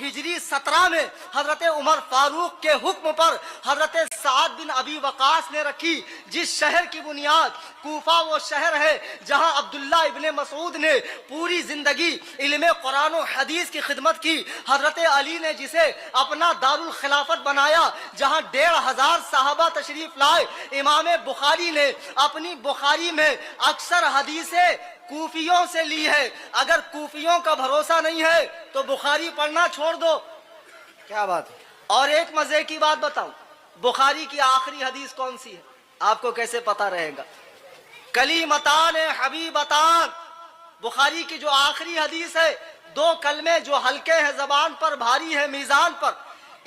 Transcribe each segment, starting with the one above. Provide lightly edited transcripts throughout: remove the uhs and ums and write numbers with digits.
हिजरी 17 में हजरत उमर फारूक के हुक्म पर हजरत साद बिन अबी वकास ने रखी। जिस शहर की बुनियाद कूफा वो शहर है जहां अब्दुल्ला इब्ने मसूद ने पूरी जिंदगी इल्मे कुरान और हदीस की खिदमत की। हजरत अली ने जिसे अपना दारुल खिलाफत बनाया, जहां 1500 साहबा तशरीफ लाए। इमाम बुखारी ने अपनी बुखारी में अक्सर हदीसें कूफियों से ली है। अगर कूफियों का भरोसा नहीं है तो बुखारी पढ़ना छोड़ दो। क्या बात है। और एक मजे की बात बताऊं, बुखारी की आखिरी हदीस कौन सी है आपको कैसे पता रहेगा? कलीमतान हबीबतान, बुखारी की जो आखिरी हदीस है, 2 कलमे जो हल्के हैं जबान पर, भारी है मीजान पर।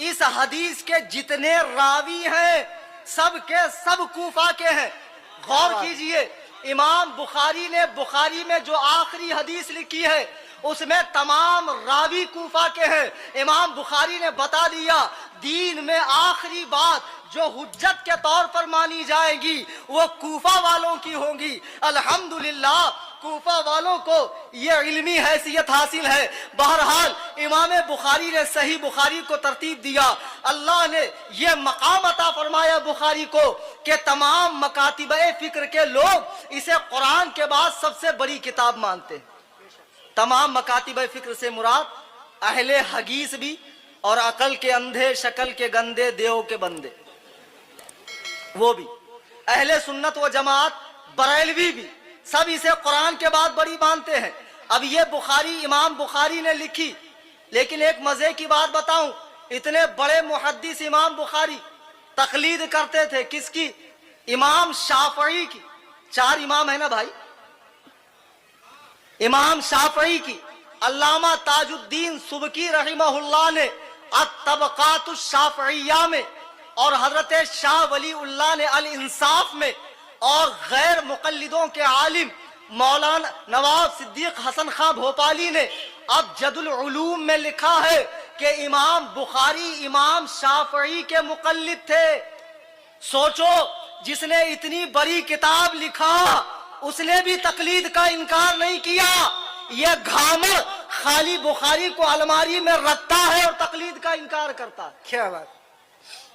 इस हदीस के जितने रावी हैं सब के सब कूफा के हैं। गौर कीजिए, इमाम बुखारी ने बुखारी में जो आखिरी हदीस लिखी है उसमें तमाम रावी कूफा के हैं। इमाम बुखारी ने बता दिया दीन में आखिरी बात जो हुज्जत के तौर पर मानी जाएगी वो कूफा वालों की होगी। अल्हम्दुलिल्लाह कूफा वालों को ये इल्मी हैसियत हासिल है। बहरहाल इमाम बुखारी ने सही बुखारी को तरतीब दिया। अल्लाह ने ये मकाम अता फरमाया बुखारी को कि तमाम मकातिबे फिक्र के लोग इसे कुरान के बाद सबसे बड़ी किताब मानते हैं। तमाम मकातिबे फिक्र से मुराद अहले हदीस भी और अकल के अंधे, शक्ल के गंदे, देव के बंदे वो भी, अहले सुन्नत व जमात, बरेलवी भी, सब इसे कुरान के बाद बड़ी मानते हैं। अब ये बुखारी इमाम बुखारी ने लिखी, लेकिन एक मजे की बात बताऊं, इतने बड़े मुहद्दिस इमाम बुखारी तकलीद करते थे किसकी? इमाम शाफई की। 4 इमाम है ना भाई, इमाम शाफई की। अल्लामा ताजुद्दीन सुबकी रहिमहुल्लाह ने अत-तबकातुश शाफइय्या में और हजरत शाह वलीउल्लाह ने अल इंसाफ में और गैर मुकल्लिदों के आलिम मौलाना नवाब सिद्दीक हसन खां भोपाली ने अब जदुल उलूम में लिखा है कि इमाम बुखारी इमाम शाफई के मुकल्लिद थे। सोचो, जिसने इतनी बड़ी किताब लिखा उसने भी तकलीद का इनकार नहीं किया। यह घामर खाली बुखारी को अलमारी में रखता है और तकलीद का इनकार करता है। क्या बात।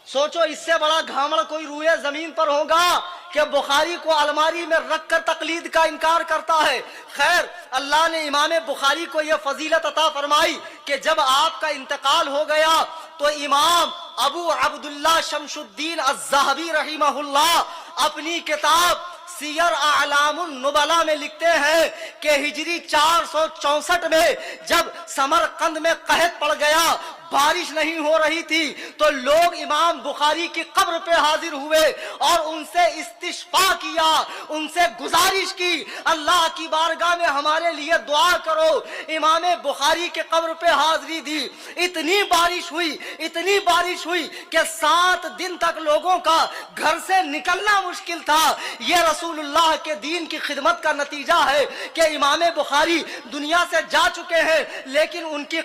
सोचो, इससे बड़ा घामड़ कोई रूए जमीन पर होगा कि बुखारी को अलमारी में रखकर तकलीद का इनकार करता है। खैर, अल्लाह ने इमाम बुखारी को यह फजीलत अता फरमाई कि जब आपका इंतकाल हो गया तो इमाम अबू अब्दुल्लाह शमशुद्दीन अज़्ज़हबी रहिमहुल्लाह अपनी किताब सियर आलामुन नुबला में लिखते हैं कि हिजरी 464 में जब समरकंद में कहत पड़ गया, बारिश नहीं हो रही थी, तो लोग इमाम बुखारी की कब्र पे हाजिर हुए और उनसे इस्तिश्फा किया, उनसे गुजारिश की, अल्लाह की बारगाह में हमारे लिए दुआ करो। इमाम बुखारी के कब्र पे हाजिरी दी। इतनी बारिश हुई कि 7 दिन तक लोगों का घर से निकलना मुश्किल था। यह रसूलुल्लाह के दीन की खिदमत का नतीजा है कि इमाम बुखारी दुनिया से जा चुके हैं, लेकिन उनकी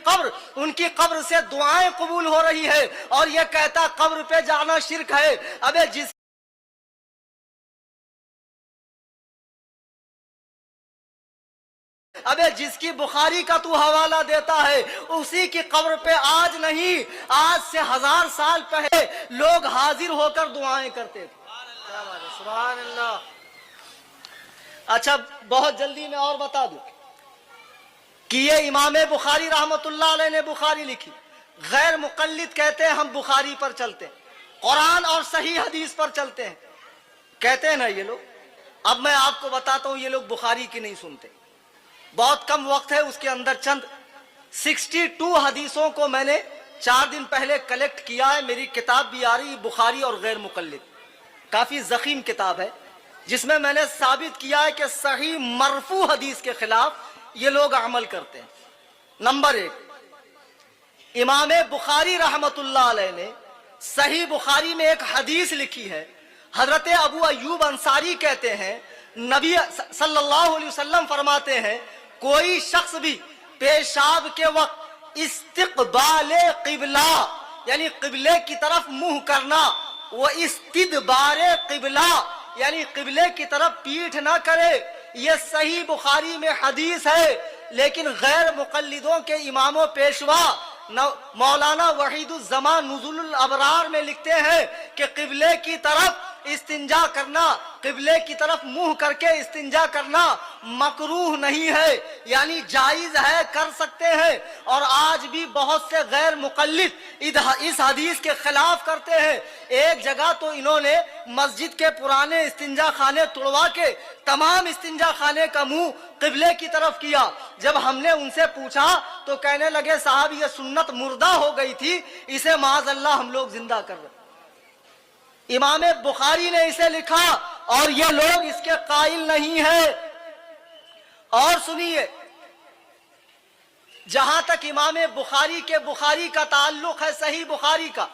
कब्र से दुआएं कबूल हो रही है। और यह कहता कब्र पे जाना शिरक है। अबे जिसकी बुखारी का तू हवाला देता है उसी की कब्र पे आज नहीं, आज से 1000 साल पहले लोग हाजिर होकर दुआएं करते थे। सुभान अल्लाह। अच्छा, बहुत जल्दी में और बता दूं कि ये इमाम बुखारी रहमतुल्लाह अलैह ने बुखारी लिखी। गैर मुकल्लिद कहते हैं हम बुखारी पर चलते हैं, कुरान और सही हदीस पर चलते हैं, कहते हैं ना ये लोग। अब मैं आपको बताता हूं, ये लोग बुखारी की नहीं सुनते। बहुत कम वक्त है, उसके अंदर चंद 62 हदीसों को मैंने 4 दिन पहले कलेक्ट किया है। मेरी किताब भी आ रही, बुखारी और गैर मुकल्लिद, काफी जखीम किताब है, जिसमें मैंने साबित किया है कि सही मरफू हदीस के खिलाफ ये लोग अमल करते हैं। नंबर 1, इमाम बुखारी रहमतुल्लाह अलैह ने सही बुखारी में एक हदीस लिखी है। हजरत अबू अय्यूब अंसारी कहते हैं, नबी सल्लल्लाहु अलैहि वसल्लम फरमाते हैं, कोई शख्स भी पेशाब के वक्त इस्तिक़बाले क़िबला यानी क़िबले की तरफ मुंह करना, वो इस्तिदबारे क़िबला यानी क़िबले की तरफ पीठ ना करे। ये सही बुखारी में हदीस है, लेकिन गैर मुकल्लिदों के इमामों पेशवा مولانا وحید الزمان نزول الابرار میں لکھتے ہیں کہ قبلے کی طرف استنجا کرنا، قبلے کی طرف منہ کر کے استنجا کرنا مکروہ نہیں ہے، یعنی جائز ہے، کر سکتے ہیں۔ اور آج بھی بہت سے غیر مقلد اس حدیث کے خلاف کرتے ہیں۔ ایک جگہ تو انہوں نے مسجد کے پرانے استنجا خانے توڑوا کے تمام استنجا خانے کا منہ قبلے کی طرف کیا۔ جب ہم نے ان سے پوچھا تو کہنے لگے صاحب یہ سنت مردہ ہو گئی تھی، اسے معاذ اللہ ہم لوگ زندہ کر رہے ہیں۔ امام بخاری نے اسے لکھا اور یہ لوگ اس کے قائل نہیں ہیں۔ اور سنیے، جہاں تک امام بخاری کا تعلق ہے، صحیح بخاری کا،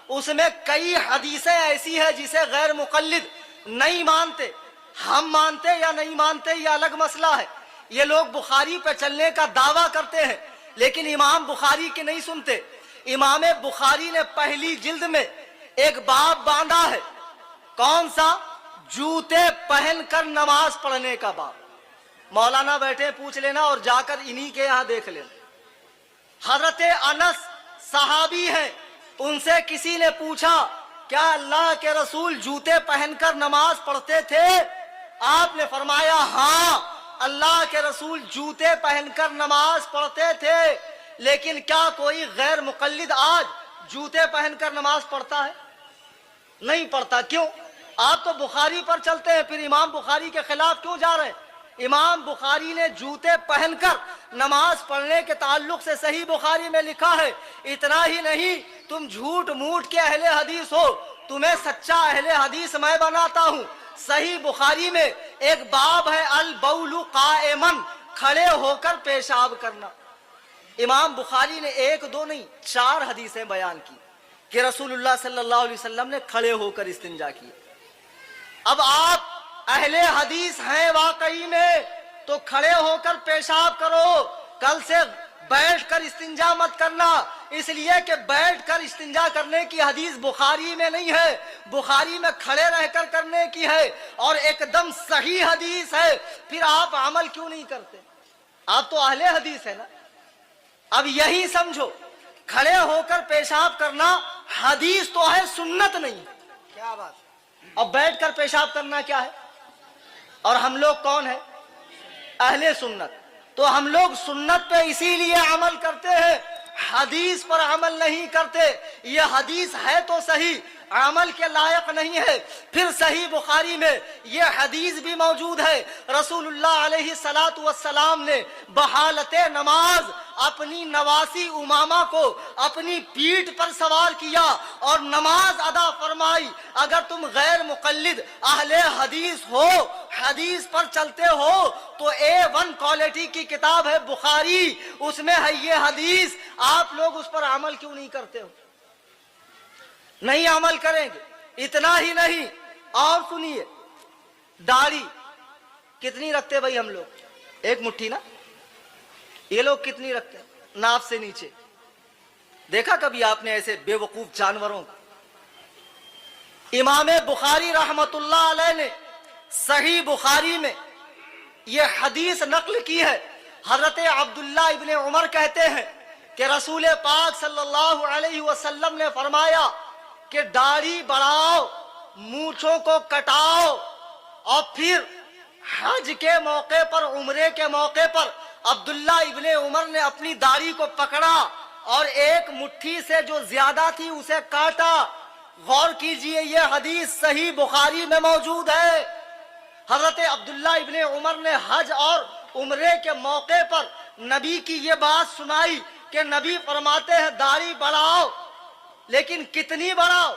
اس میں کئی حدیثیں ایسی ہیں جسے غیر مقلد نہیں مانتے۔ ہم مانتے یا نہیں مانتے یہ الگ مسئلہ ہے۔ یہ لوگ بخاری پہ چلنے کا دعویٰ کرتے ہیں لیکن امام بخاری کے نہیں سنتے۔ امام بخاری نے پہلی جلد میں ایک باب باندھا ہے، کون سا؟ جوتے پہن کر نماز پڑھنے کا باب۔ مولانا بیٹھے پوچھ لینا اور جا کر انہی کے یہاں دیکھ لینا۔ حضرت انس صحابی ہیں، ان سے کسی نے پوچھا کیا اللہ کے رسول جوتے پہن کر نماز پڑھتے تھے؟ آپ نے فرمایا ہاں، اللہ کے رسول جوتے پہن کر نماز پڑھتے تھے۔ لیکن کیا کوئی غیر مقلد آج جوتے پہن کر نماز پڑھتا ہے؟ نہیں پڑھتا۔ کیوں؟ آپ تو بخاری پر چلتے ہیں، پھر امام بخاری کے خلاف کیوں جا رہے ہیں؟ امام بخاری نے جوتے پہن کر نماز پڑھنے کے تعلق سے صحیح بخاری میں لکھا ہے۔ اتنا ہی نہیں، تم جھوٹ موٹ کے اہل حدیث ہو، تمہیں سچا اہل حدیث میں بناتا ہوں۔ صحیح بخاری میں ایک باب ہے البول قائما، کھڑے ہو کر پیشاب کرنا۔ امام بخاری نے ایک دو نہیں 4 حدیثیں بیان کی کہ رسول اللہ صلی اللہ علیہ وسلم نے کھڑے ہو کر استنجا کی۔ اب آپ اہل حدیث ہیں واقعی میں تو کھڑے ہو کر پیشاب کرو، کل سے بیٹھ کر استنجا مت کرنا، اس لیے کہ بیٹھ کر استنجا کرنے کی حدیث بخاری میں نہیں ہے، بخاری میں کھڑے رہ کر کرنے کی ہے اور ایک دم صحیح حدیث ہے۔ پھر آپ عمل کیوں نہیں کرتے؟ آپ تو اہل حدیث ہے نا۔ اب یہی سمجھو، کھڑے ہو کر پیشاب کرنا حدیث تو ہے، سنت نہیں۔ کیا بات؟ اب بیٹھ کر پیشاب کرنا کیا ہے؟ اور ہم لوگ کون ہیں؟ اہل سنت۔ تو ہم لوگ سنت پہ اسی لیے عمل کرتے ہیں، حدیث پر عمل نہیں کرتے۔ یہ حدیث ہے تو صحیح، عمل کے لائق نہیں ہے۔ پھر صحیح بخاری میں یہ حدیث بھی موجود ہے، رسول اللہ علیہ الصلاۃ والسلام نے بحالت نماز اپنی نواسی امامہ کو اپنی پیٹھ پر سوار کیا اور نماز ادا فرمائی۔ اگر تم غیر مقلد اہل حدیث ہو، حدیث پر چلتے ہو، تو A1 کوالٹی کی کتاب ہے بخاری، اس میں ہے یہ حدیث، آپ لوگ اس پر عمل کیوں نہیں کرتے ہو؟ نہیں عمل کریں گے۔ اتنا ہی نہیں، اور سنیے، داڑھی کتنی رکھتے بھائی ہم لوگ؟ ایک مٹھی نا؟ یہ لوگ کتنی رکھتے ہیں؟ ناف سے نیچے۔ دیکھا کبھی آپ نے ایسے بے وقوف جانوروں کو؟ امام بخاری رحمت اللہ علیہ نے صحیح بخاری میں یہ حدیث نقل کی ہے۔ حضرت عبداللہ ابن عمر کہتے ہیں کہ رسول پاک صلی اللہ علیہ وسلم نے فرمایا کہ داڑھی بڑھاؤ، مونچھوں کو کٹاؤ، اور پھر حج کے موقع پر، عمرے کے موقع پر عبداللہ ابن عمر نے اپنی داڑھی کو پکڑا اور ایک مٹھی سے جو زیادہ تھی اسے کاٹا۔ غور کیجئے، یہ حدیث صحیح بخاری میں موجود ہے۔ حضرت عبداللہ ابن عمر نے حج اور عمرے کے موقع پر نبی کی یہ بات سنائی کہ نبی فرماتے ہیں داڑھی بڑھاؤ، لیکن کتنی بڑھاؤ؟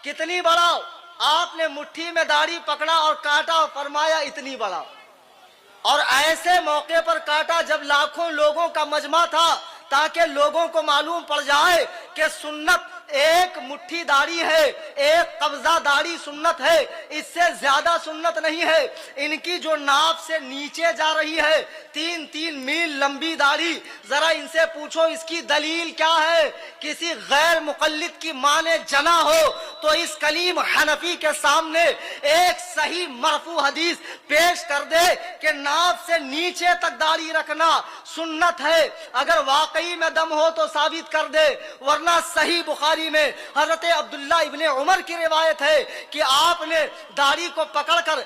کتنی بڑھاؤ؟ آپ نے مٹھی میں داڑھی پکڑا اور کاٹا اور فرمایا اتنی بڑھاؤ، اور ایسے موقع پر کاٹا جب لاکھوں لوگوں کا مجمع تھا، تاکہ لوگوں کو معلوم پڑ جائے کہ سنت ایک مٹھی داڑھی ہے، ایک قبضہ داڑھی سنت ہے، اس سے زیادہ سنت نہیں ہے۔ ان کی جو ناف سے نیچے جا رہی ہے 3 میل لمبی داڑھی، ذرا ان سے پوچھو اس کی دلیل کیا ہے؟ کسی غیر مقلد کی ماں نے جنا ہو تو اس کلیم حنفی کے سامنے ایک صحیح مرفوع حدیث پیش کر دے کہ ناف سے نیچے تک داڑھی رکھنا سنت ہے، اگر واقعی میں دم ہو تو ثابت کر دے، ورنہ صحیح بخاری میں حضرت عبداللہ ابن عمر کی روایت ہے کہ آپ نے داڑھی کو پکڑ کر